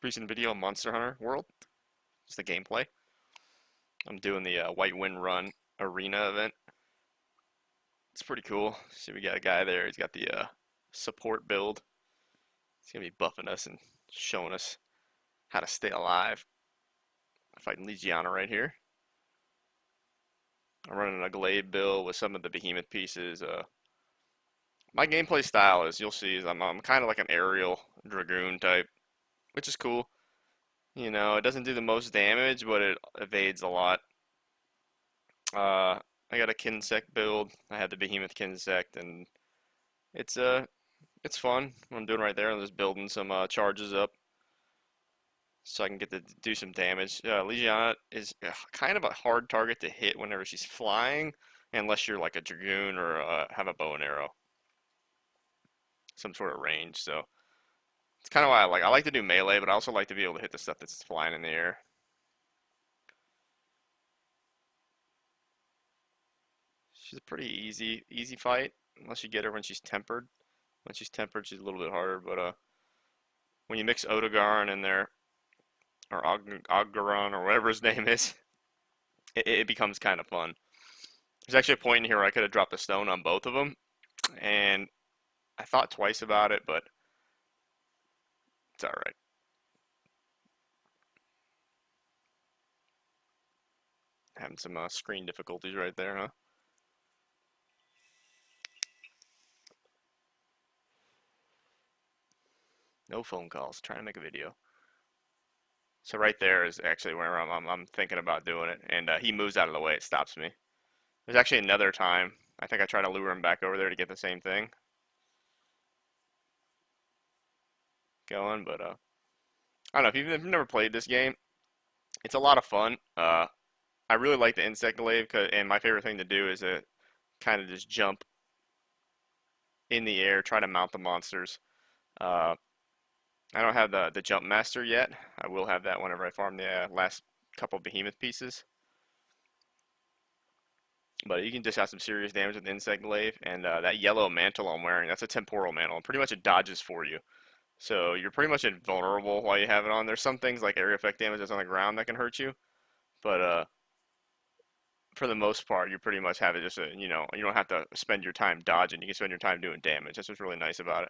recent video on Monster Hunter World. Just the gameplay. I'm doing the White Wind Run arena event. It's pretty cool. See, we got a guy there. He's got the support build. He's gonna be buffing us and showing us how to stay alive. Fighting Legiana right here. I'm running a Glaive build with some of the Behemoth pieces. My gameplay style is, you'll see, is I'm kind of like an aerial Dragoon type, which is cool. You know, it doesn't do the most damage, but it evades a lot. I got a Kinsect build. I had the Behemoth Kinsect, and it's it's fun. What I'm doing right there, I'm just building some charges up so I can get to do some damage. Legiana is kind of a hard target to hit whenever she's flying, unless you're like a Dragoon or have a bow and arrow, some sort of range. So it's kind of why I like to do melee, but I also like to be able to hit the stuff that's flying in the air. She's a pretty easy fight unless you get her when she's tempered. When she's tempered, she's a little bit harder, but when you mix Odogaron in there, or Oggaron, or whatever his name is, it becomes kind of fun. There's actually a point in here where I could have dropped a stone on both of them, and I thought twice about it, but it's alright. Having some screen difficulties right there, huh? No phone calls. Trying to make a video. So right there is actually where I'm thinking about doing it, and he moves out of the way. It stops me. There's actually another time. I think I tried to lure him back over there to get the same thing going, but I don't know. If you've never played this game, it's a lot of fun. I really like the insect glaive, and my favorite thing to do is to kind of just jump in the air, try to mount the monsters. Uh, I don't have the jump master yet. I will have that whenever I farm the last couple behemoth pieces. But you can just have some serious damage with insect glaive, and that yellow mantle I'm wearing, that's a temporal mantle, and pretty much it dodges for you. So you're pretty much invulnerable while you have it on. There's some things like area effect damage that's on the ground that can hurt you, but for the most part, you pretty much have it just you know, you don't have to spend your time dodging. You can spend your time doing damage. That's what's really nice about it.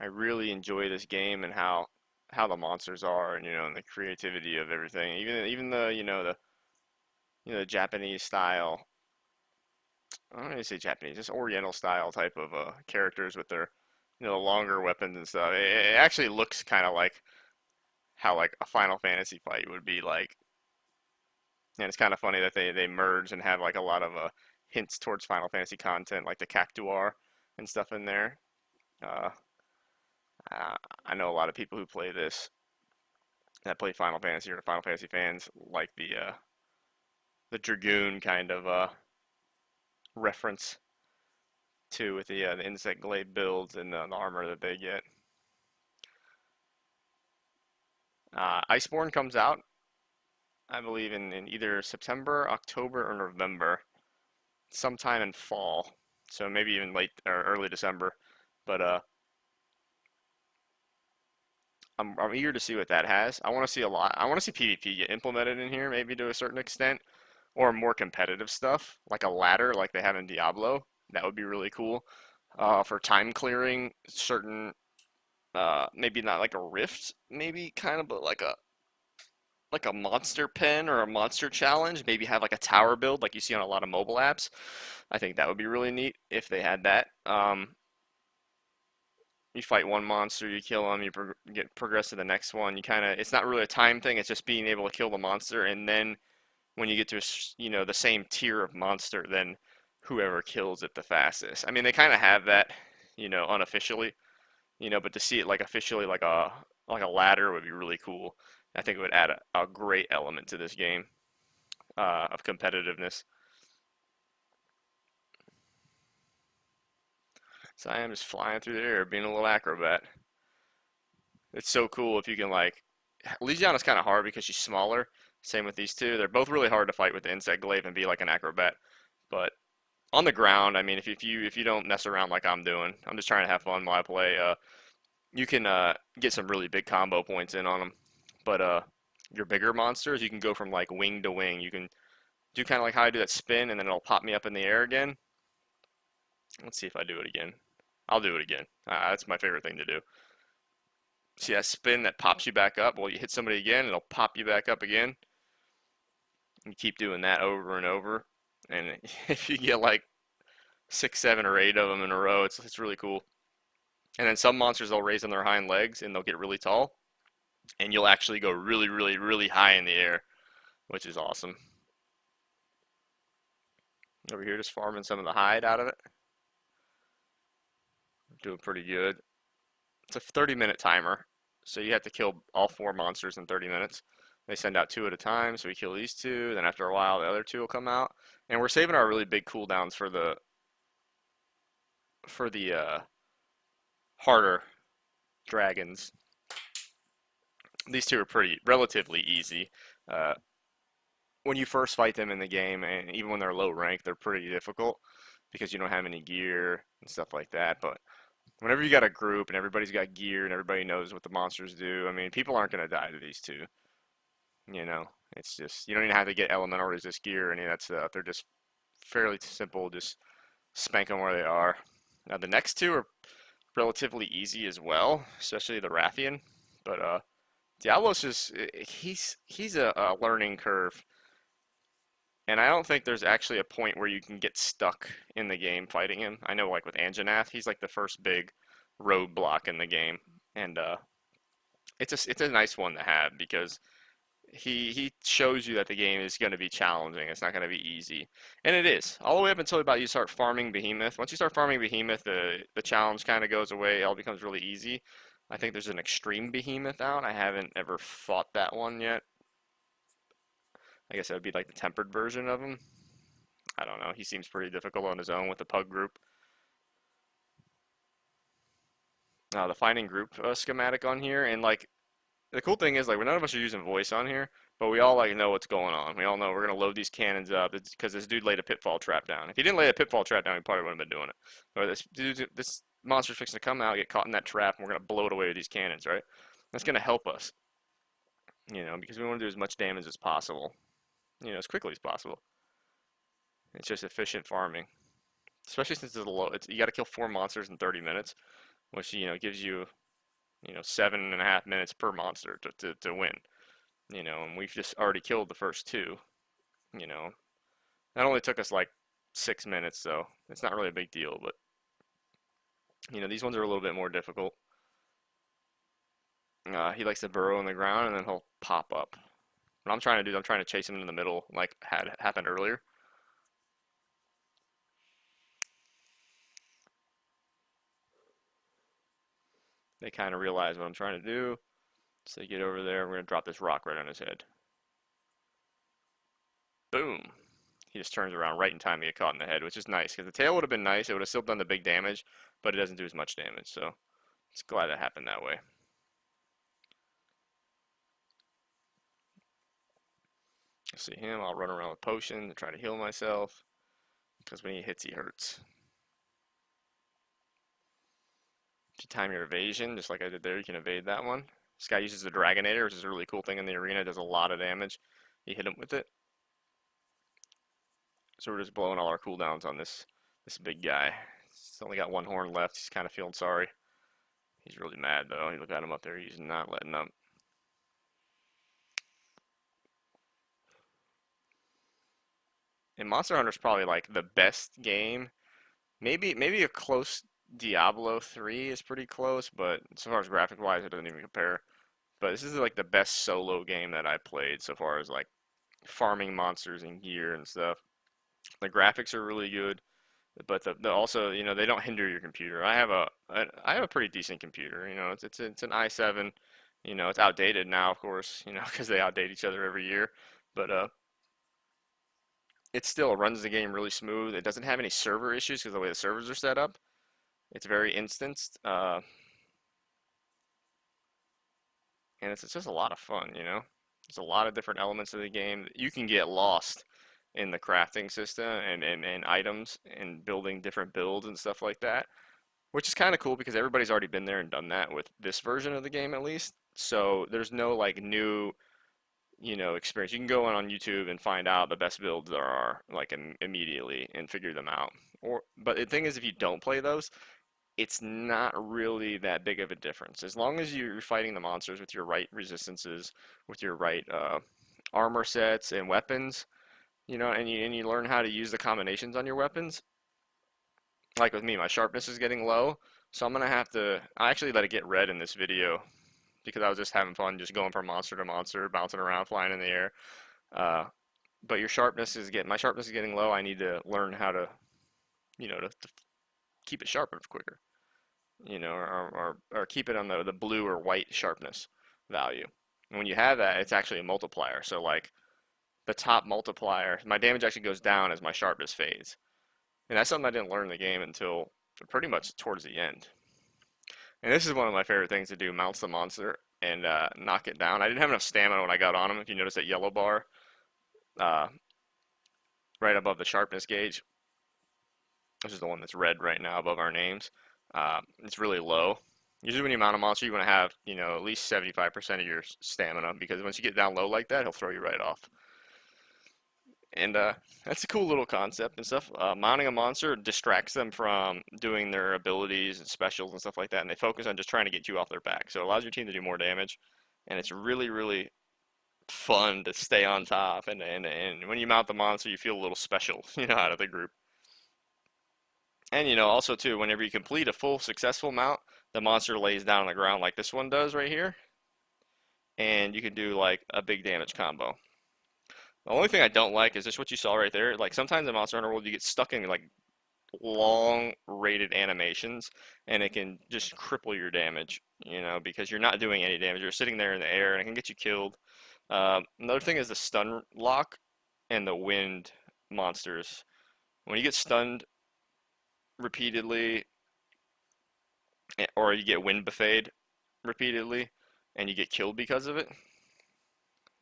I really enjoy this game and how the monsters are, and you know, and the creativity of everything. Even the the Japanese style. I don't really say Japanese, just Oriental style type of characters with their longer weapons and stuff. It actually looks kind of like how like a Final Fantasy fight would be like, and it's kind of funny that they merge and have like a lot of hints towards Final Fantasy content, like the Cactuar and stuff in there. Uh, I know a lot of people who play this that play Final Fantasy or Final Fantasy fans like the Dragoon kind of reference to with the insect glaive builds and the armor that they get. Iceborne comes out, I believe, in either September, October, or November, sometime in fall. So maybe even late or early December. But I'm eager to see what that has. I want to see a lot. I want to see PvP get implemented in here, maybe to a certain extent, or more competitive stuff, like a ladder, like they have in Diablo. That would be really cool. For time clearing certain maybe not like a rift, maybe kind of, but like a monster pen or a monster challenge. Maybe have like a tower build like you see on a lot of mobile apps. I think that would be really neat if they had that. You fight one monster, you kill them, you get progress to the next one. You kind of, it's not really a time thing. It's just being able to kill the monster, and then when you get to the same tier of monster, then whoever kills it the fastest. I mean, they kind of have that, unofficially, but to see it like officially, like a ladder would be really cool. I think it would add a great element to this game of competitiveness. So I am just flying through the air, being a little acrobat. It's so cool if you can like. Legiana's kind of hard because she's smaller. Same with these two. They're both really hard to fight with the insect glaive and be like an acrobat. But On the ground, I mean, if you don't mess around like I'm doing, I'm just trying to have fun while I play. You can get some really big combo points in on them. But your bigger monsters, you can go from like wing to wing. You can do kind of like how I do that spin, and then it'll pop me up in the air again. Let's see if I do it again. I'll do it again. That's my favorite thing to do. See that spin that pops you back up? Well, you hit somebody again, it'll pop you back up again. You keep doing that over and over. And if you get like six, seven, or eight of them in a row, it's really cool. And then some monsters they'll raise on their hind legs and they'll get really tall, and you'll actually go really, really, really high in the air, which is awesome. Over here, just farming some of the hide out of it. Doing pretty good. It's a 30-minute timer, so you have to kill all four monsters in 30 minutes. They send out two at a time, so we kill these two. Then after a while, the other two will come out, and we're saving our really big cooldowns for the harder dragons. These two are pretty relatively easy. Uh, when you first fight them in the game, and even when they're low rank, they're pretty difficult because you don't have any gear and stuff like that. But whenever you got a group and everybody's got gear and everybody knows what the monsters do, I mean, people aren't going to die to these two. You know, it's just, you don't even have to get elemental resist gear or any of that stuff. They're just fairly simple, just spank them where they are. Now, the next two are relatively easy as well, especially the Rathian. But Diablos is, he's a learning curve. And I don't think there's actually a point where you can get stuck in the game fighting him. I know, like with Anjanath, he's like the first big roadblock in the game, and it's a nice one to have because he shows you that the game is going to be challenging. It's not going to be easy, and it is all the way up until about you start farming Behemoth. Once you start farming Behemoth, the challenge kind of goes away. It all becomes really easy. I think there's an extreme Behemoth out. I haven't ever fought that one yet. I guess that would be like the tempered version of him. I don't know. He seems pretty difficult on his own with the pug group. The finding group schematic on here, and like the cool thing is like none of us are using voice on here, but we all like know what's going on. We all know we're gonna load these cannons up. It's because this dude laid a pitfall trap down. If he didn't lay a pitfall trap down, he probably wouldn't have been doing it. But this monster's fixing to come out, get caught in that trap, and we're gonna blow it away with these cannons, right? That's gonna help us, because we want to do as much damage as possible, as quickly as possible. It's just efficient farming, especially since it's low. You got to kill four monsters in 30 minutes, which gives you 7.5 minutes per monster to win. And we've just already killed the first two. You know, that only took us like 6 minutes, so it's not really a big deal. But these ones are a little bit more difficult. He likes to burrow in the ground and then he'll pop up. What I'm trying to do is I'm trying to chase him in the middle, like had happened earlier. They kind of realize what I'm trying to do, so they get over there. We're gonna drop this rock right on his head. Boom. He just turns around right in time to get caught in the head, which is nice because the tail would have been nice. It would have still done the big damage, but it doesn't do as much damage. So it's glad it happened that way. See him, I'll run around with potion to try to heal myself because when he hits, he hurts. If you time your evasion, just like I did there, you can evade that one. This guy uses the Dragonator, which is a really cool thing in the arena. It does a lot of damage. You hit him with it. So we're just blowing all our cooldowns on this big guy. He's only got one horn left. He's kind of feeling sorry. He's really mad though. You look at him up there. He's not letting up. And Monster Hunter's probably like the best game. Maybe a close Diablo 3 is pretty close, but as far as graphic wise, it doesn't even compare. But this is like the best solo game that I played so far as like farming monsters and gear and stuff. The graphics are really good, but the also they don't hinder your computer. I have a pretty decent computer. It's an i7. It's outdated now, of course. Because they outdate each other every year. But it still runs the game really smooth. It doesn't have any server issues because the way the servers are set up, it's very instanced. And it's just a lot of fun. There's a lot of different elements of the game. You can get lost in the crafting system and items and building different builds and stuff like that, which is kind of cool because everybody's already been there and done that with this version of the game at least. So there's no like new, experience. You can go on YouTube and find out the best builds there are like immediately and figure them out. But the thing is, if you don't play those, it's not really that big of a difference. As long as you're fighting the monsters with your right resistances, with your right armor sets and weapons, and you learn how to use the combinations on your weapons. Like with me, my sharpness is getting low, so I'm gonna have to. I actually let it get red in this video because I was just having fun, just going from monster to monster, bouncing around, flying in the air. Uh, but my sharpness is getting low. I need to learn how to, to keep it sharper quicker, or keep it on the blue or white sharpness value. And when you have that, it's actually a multiplier. So like the top multiplier, my damage actually goes down as my sharpness fades. And that's something I didn't learn in the game until pretty much towards the end. And this is one of my favorite things to do, mounts the monster and knock it down. I didn't have enough stamina when I got on him. If you notice that yellow bar uh, right above the sharpness gauge, which is the one that's red right now above our names, it's really low. Usually when you mount a monster, you want to have, at least 75% of your stamina because once you get down low like that, he'll throw you right off. And that's a cool little concept and stuff. Mounting a monster distracts them from doing their abilities and specials and stuff like that, and they focus on just trying to get you off their back. So it allows your team to do more damage, and it's really, really fun to stay on top. And when you mount the monster, you feel a little special, out of the group. And also too, whenever you complete a full successful mount, the monster lays down on the ground like this one does right here, and you can do like a big damage combo. The only thing I don't like is just what you saw right there. Like sometimes in Monster Hunter World, you get stuck in like long rated animations, and it can just cripple your damage. Because you're not doing any damage. You're sitting there in the air, and it can get you killed. Another thing is the stun lock and the wind monsters. When you get stunned repeatedly, or you get wind buffeted repeatedly, and you get killed because of it,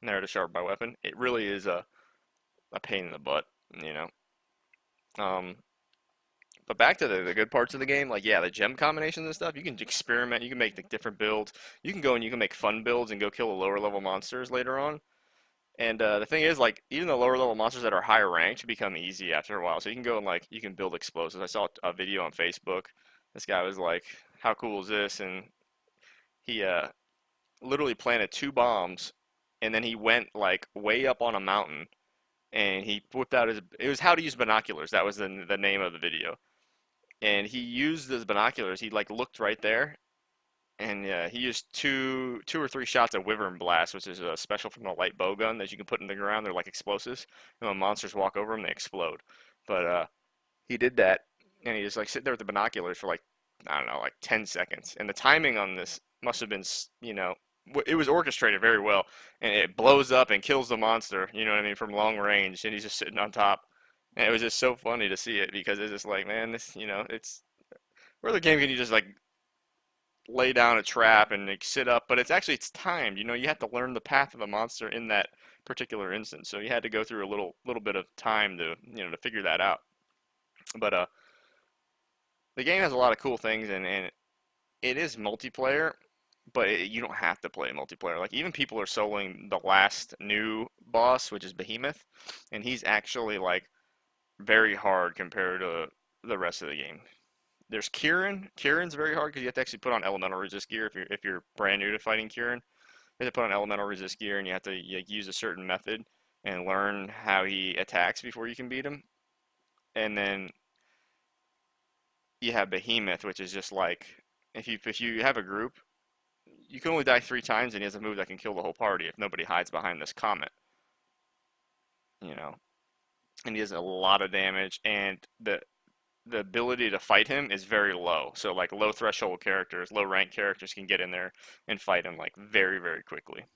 never to sharpen my weapon. It really is a pain in the butt. You know. Um, But back to the good parts of the game, like yeah, the gem combinations and stuff, you can experiment, you can make the different builds. You can go and you can make fun builds and go kill the lower level monsters later on. And the thing is, like, even the lower level monsters that are higher ranked become easy after a while. So you can go and like you can build explosives. I saw a video on Facebook. This guy was like, "How cool is this?" And he literally planted two bombs, and then he went like way up on a mountain, and he whipped out his. It was how to use binoculars. That was the name of the video, and he used his binoculars. He like looked right there, and yeah, he used two or three shots of Wyvern Blast, which is a special from the light bow gun that you can put in the ground. They're like explosives, and when monsters walk over them, they explode. But he did that, and he just like sit there with the binoculars for like I don't know, like 10 seconds. And the timing on this must have been, it was orchestrated very well, and it blows up and kills the monster. You know what I mean, from long range, and he's just sitting on top. And it was just so funny to see it because it's just like, man, this, it's where the game can you just like lay down a trap and like sit up, but it's timed. You have to learn the path of the monster in that particular instance. So you had to go through a little bit of time to to figure that out. But the game has a lot of cool things, and it is multiplayer, but you don't have to play multiplayer. Like even people are soloing the last new boss, which is Behemoth, and he's actually like very hard compared to the rest of the game. There's Kieran. Kieran's very hard because you have to actually put on elemental resist gear if you're brand new to fighting Kieran. You have to put on elemental resist gear and you have to use a certain method and learn how he attacks before you can beat him. And then you have Behemoth, which is just like if you have a group, you can only die 3 times and he has a move that can kill the whole party if nobody hides behind this comet. You know, and he does a lot of damage, and the ability to fight him is very low. So like low threshold characters, low rank characters can get in there and fight him like very, very quickly.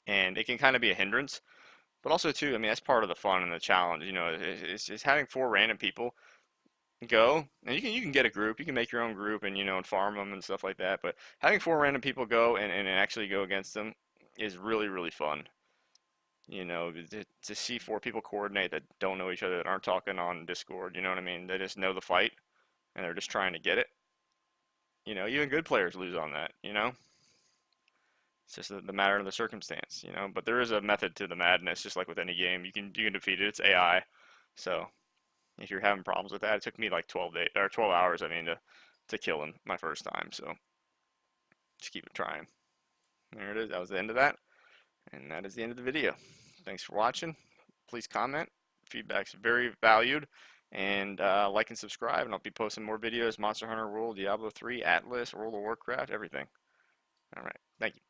And it can kind of be a hindrance, but also too, I mean that's part of the fun and the challenge. It's having 4 random people go, and you can get a group, you can make your own group and and farm them and stuff like that. But having 4 random people go and actually go against them is really, really fun. You know, to see four people coordinate that don't know each other, that aren't talking on Discord, you know what I mean? They just know the fight and they're just trying to get it. You know, even good players lose on that, you know? It's just the matter of the circumstance, you know? But there is a method to the madness, just like with any game. You can defeat it. It's AI. So if you're having problems with that, it took me like 12 days or 12 hours, I mean, to kill him my first time. So just keep it trying. There it is. That was the end of that. And that is the end of the video. Thanks for watching. Please comment. Feedback's very valued. And like and subscribe, and I'll be posting more videos. Monster Hunter World, Diablo 3, Atlas, World of Warcraft, everything. All right. Thank you.